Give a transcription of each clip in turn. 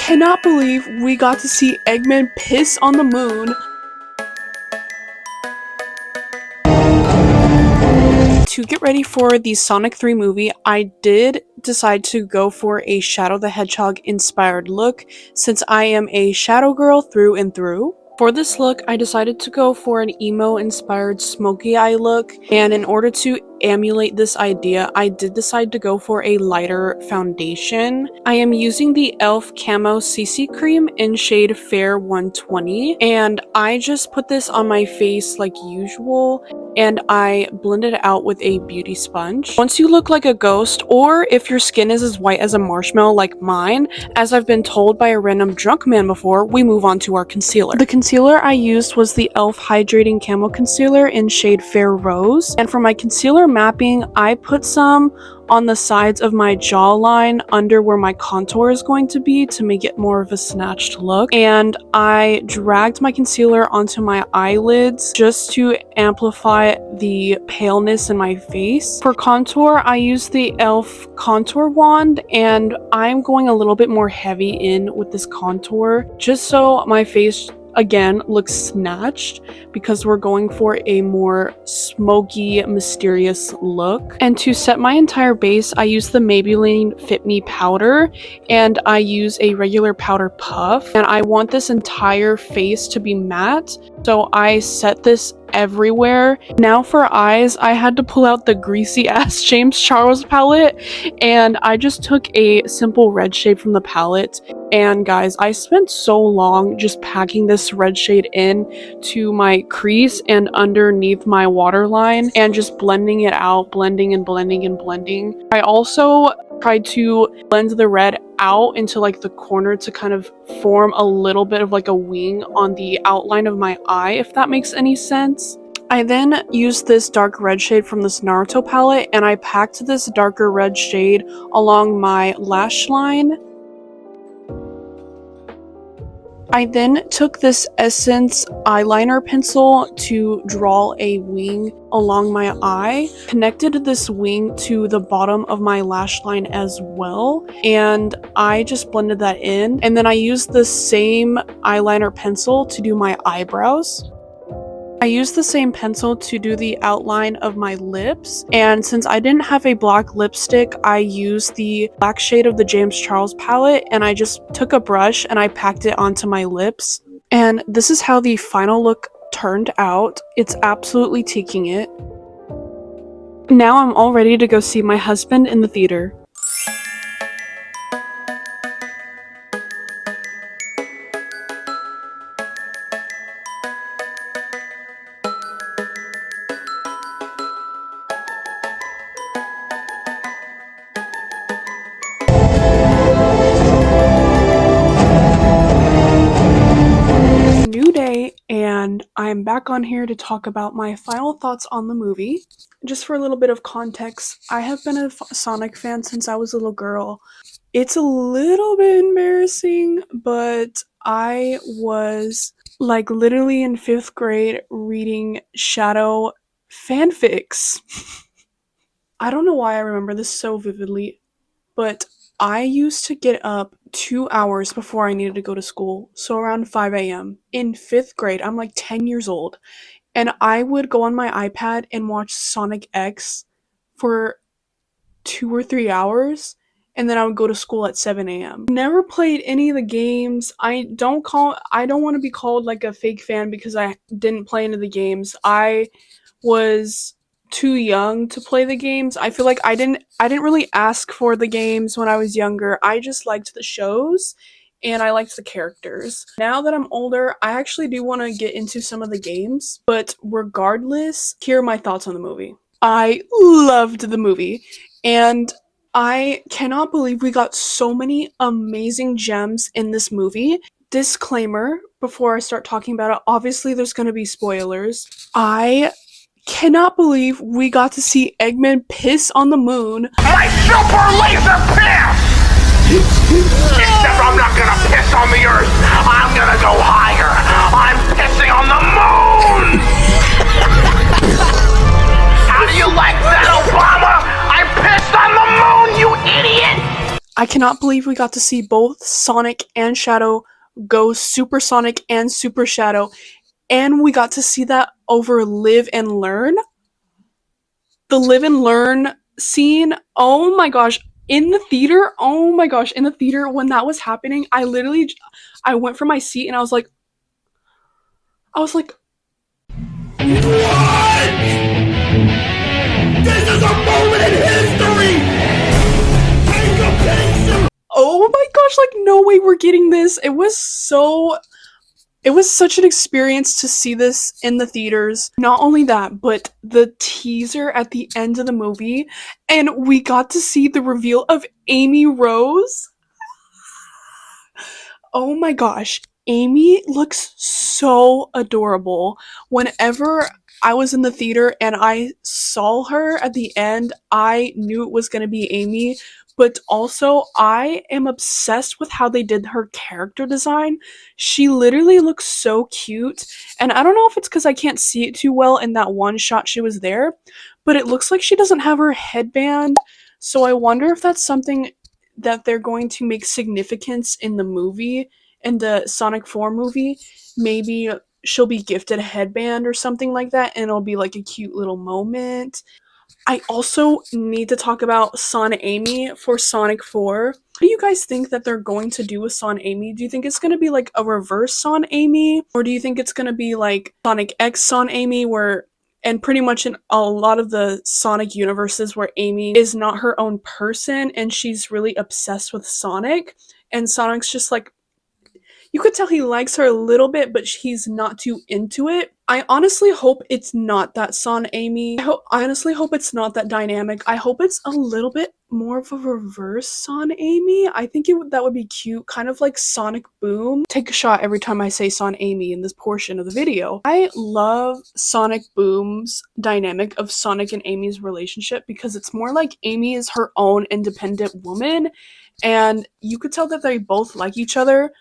cannot believe we got to see Eggman piss on the moon. To get ready for the Sonic 3 movie, I did decide to go for a Shadow the Hedgehog inspired look since I am a shadow girl through and through. For this look, I decided to go for an emo-inspired smoky eye look, and in order to emulate this idea, I did decide to go for a lighter foundation. I am using the e.l.f. Camo CC Cream in shade Fair 120, and I just put this on my face like usual, and I blend it out with a beauty sponge. Once you look like a ghost, or if your skin is as white as a marshmallow like mine, as I've been told by a random drunk man before, we move on to our concealer. The concealer I used was the e.l.f. Hydrating Camo Concealer in shade Fair Rose, and for my concealer mapping, I put some on the sides of my jawline under where my contour is going to be to make it more of a snatched look, and I dragged my concealer onto my eyelids just to amplify the paleness in my face. For contour, I used the e.l.f. contour wand, and I'm going a little bit more heavy in with this contour just so my face again looks snatched, because we're going for a more smoky, mysterious look. And to set my entire base, I use the Maybelline Fit Me powder, and I use a regular powder puff, and I want this entire face to be matte, so I set this everywhere. Now for eyes, I had to pull out the greasy ass James Charles palette, and I just took a simple red shade from the palette. And guys, I spent so long just packing this red shade in to my crease and underneath my waterline and just blending it out, blending and blending and blending. I also tried to blend the red out into like the corner to kind of form a little bit of like a wing on the outline of my eye, if that makes any sense. I then used this dark red shade from this Naruto palette, and I packed this darker red shade along my lash line. I then took this Essence eyeliner pencil to draw a wing along my eye, connected this wing to the bottom of my lash line as well, and I just blended that in. And then I used the same eyeliner pencil to do my eyebrows. I used the same pencil to do the outline of my lips, and since I didn't have a black lipstick, I used the black shade of the James Charles palette, and I just took a brush and I packed it onto my lips. And this is how the final look turned out. It's absolutely taking it. Now I'm all ready to go see my husband in the theater. And I'm back on here to talk about my final thoughts on the movie. Just for a little bit of context, I have been a Sonic fan since I was a little girl. It's a little bit embarrassing, but I was like literally in 5th grade reading Shadow fanfics. I don't know why I remember this so vividly, but I used to get up 2 hours before I needed to go to school, so around 5 a.m. in 5th grade. I'm like 10 years old, and I would go on my iPad and watch Sonic X for 2 or 3 hours, and then I would go to school at 7 a.m. Never played any of the games. I don't want to be called like a fake fan because I didn't play any of the games. I was too young to play the games. I feel like I didn't really ask for the games when I was younger. I just liked the shows and I liked the characters. Now that I'm older, I actually do want to get into some of the games, but regardless, here are my thoughts on the movie. I loved the movie, and I cannot believe we got so many amazing gems in this movie. Disclaimer before I start talking about it, obviously there's going to be spoilers. I cannot believe we got to see Eggman piss on the moon. My super laser piss! Except I'm not gonna piss on the earth. I'm gonna go higher. I'm pissing on the moon! How do you like that, Obama? I pissed on the moon, you idiot! I cannot believe we got to see both Sonic and Shadow go Super Sonic and Super Shadow, and we got to see that over Live and Learn. The Live and Learn scene, oh my gosh, in the theater, oh my gosh, in the theater when that was happening, I went from my seat and I was like, What? This is a moment in history! Take a picture! oh my gosh, like no way we're getting this. It was such an experience to see this in the theaters. Not only that, but the teaser at the end of the movie, and we got to see the reveal of Amy Rose. Oh my gosh, Amy looks so adorable. Whenever I was in the theater and I saw her at the end, I knew it was going to be Amy, but also I am obsessed with how they did her character design. She literally looks so cute, and I don't know if it's because I can't see it too well in that one shot she was there, but it looks like she doesn't have her headband, so I wonder if that's something that they're going to make significance in the movie, in the Sonic 4 movie. Maybe she'll be gifted a headband or something like that, and it'll be like a cute little moment. I also need to talk about Son Amy for Sonic 4. What do you guys think that they're going to do with Son Amy? Do you think it's going to be like a reverse Son Amy? Or do you think it's going to be like Sonic X Son Amy, where, and pretty much in a lot of the Sonic universes where Amy is not her own person and she's really obsessed with Sonic, and Sonic's just like, you could tell he likes her a little bit, but he's not too into it. I honestly hope it's not that Son Amy. I honestly hope it's not that dynamic. I hope it's a little bit more of a reverse Son Amy. I think that would be cute, kind of like Sonic Boom. Take a shot every time I say Son Amy in this portion of the video. I love Sonic Boom's dynamic of Sonic and Amy's relationship because it's more like Amy is her own independent woman, and you could tell that they both like each other,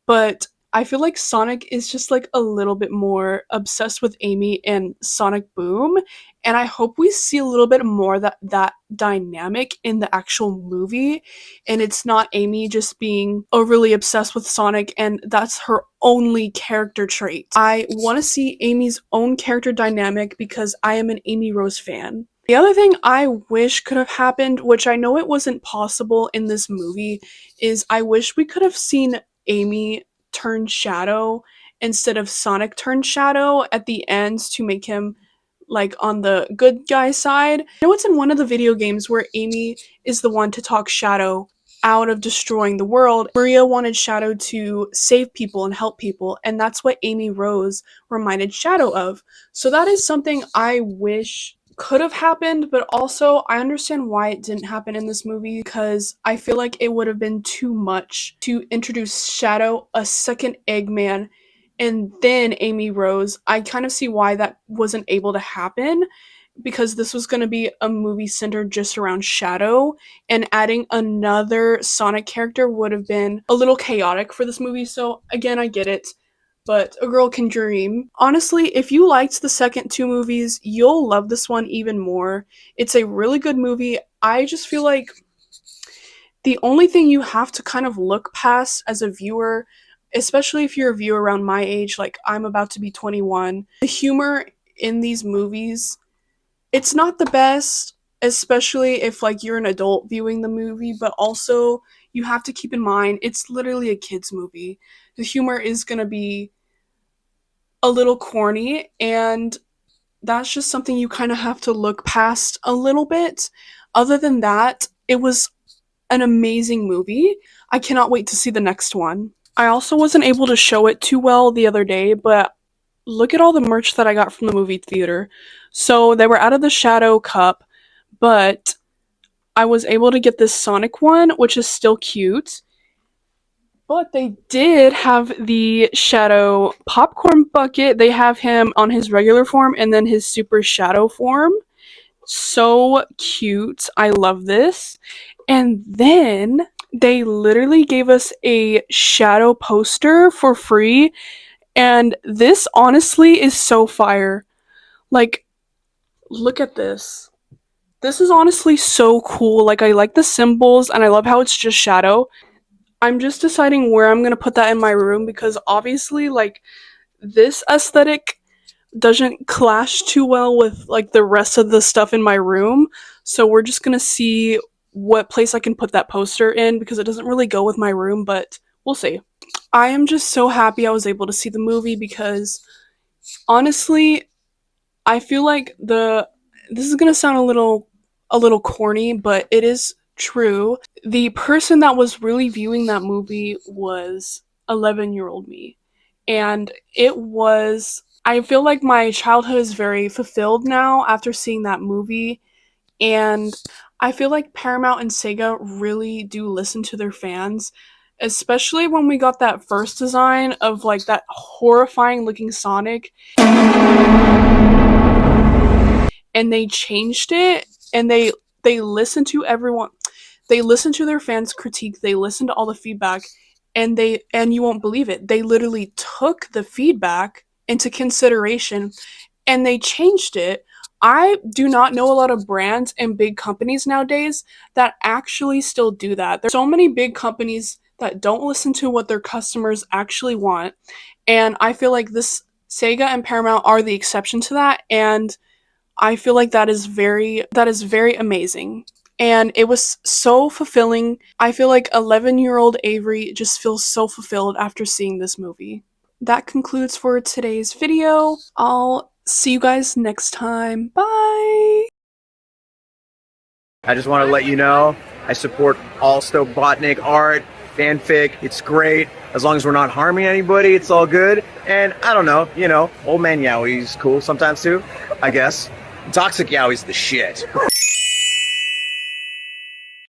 but I feel like Sonic is just like a little bit more obsessed with Amy and Sonic Boom, and I hope we see a little bit more that dynamic in the actual movie, and it's not Amy just being overly obsessed with Sonic and that's her only character trait. I want to see Amy's own character dynamic because I am an Amy Rose fan. The other thing I wish could have happened, which I know it wasn't possible in this movie, is I wish we could have seen Amy turn Shadow instead of Sonic turn Shadow at the end to make him like on the good guy side. I know it's in one of the video games where Amy is the one to talk Shadow out of destroying the world. Maria wanted Shadow to save people and help people, and that's what Amy Rose reminded Shadow of. So that is something I wish could have happened, but also I understand why it didn't happen in this movie because I feel like it would have been too much to introduce Shadow, a second Eggman, and then Amy Rose. I kind of see why that wasn't able to happen because this was going to be a movie centered just around Shadow, and adding another Sonic character would have been a little chaotic for this movie. So again, I get it, but a girl can dream. Honestly, if you liked the second two movies, you'll love this one even more. It's a really good movie. I just feel like the only thing you have to kind of look past as a viewer, especially if you're a viewer around my age, like I'm about to be 21, the humor in these movies, it's not the best, especially if like you're an adult viewing the movie, but also you have to keep in mind it's literally a kids movie. The humor is going to be a little corny, and that's just something you kind of have to look past a little bit. Other than that, it was an amazing movie. I cannot wait to see the next one. I also wasn't able to show it too well the other day, but look at all the merch that I got from the movie theater. So they were out of the Shadow Cup, but I was able to get this Sonic one, which is still cute. But they did have the Shadow popcorn bucket. They have him on his regular form and then his Super Shadow form. So cute. I love this. And then they literally gave us a Shadow poster for free. And this honestly is so fire. Like, look at this. This is honestly so cool. Like, I like the symbols and I love how it's just shadow. I'm just deciding where I'm gonna put that in my room because obviously, like, this aesthetic doesn't clash too well with like the rest of the stuff in my room. So we're just gonna see what place I can put that poster in because it doesn't really go with my room, but we'll see. I am just so happy I was able to see the movie because honestly, I feel like the this is gonna sound a little corny, but it is true. The person that was really viewing that movie was 11-year-old me. And it was I feel like my childhood is very fulfilled now after seeing that movie. And I feel like Paramount and Sega really do listen to their fans, especially when we got that first design of like that horrifying looking Sonic and they changed it and they listened to everyone, they listened to their fans critique, they listened to all the feedback, and you won't believe it, they literally took the feedback into consideration and they changed it. I do not know a lot of brands and big companies nowadays that actually still do that. There's so many big companies that don't listen to what their customers actually want, and I feel like this Sega and Paramount are the exception to that, and I feel like that is very amazing. And it was so fulfilling. I feel like 11-year-old Avery just feels so fulfilled after seeing this movie. That concludes for today's video. I'll see you guys next time. Bye! I just want to let you know I support all Stobotnik art, fanfic. It's great. As long as we're not harming anybody, it's all good. And I don't know, old man Yowie's cool sometimes too, I guess. Toxic Yowie's the shit.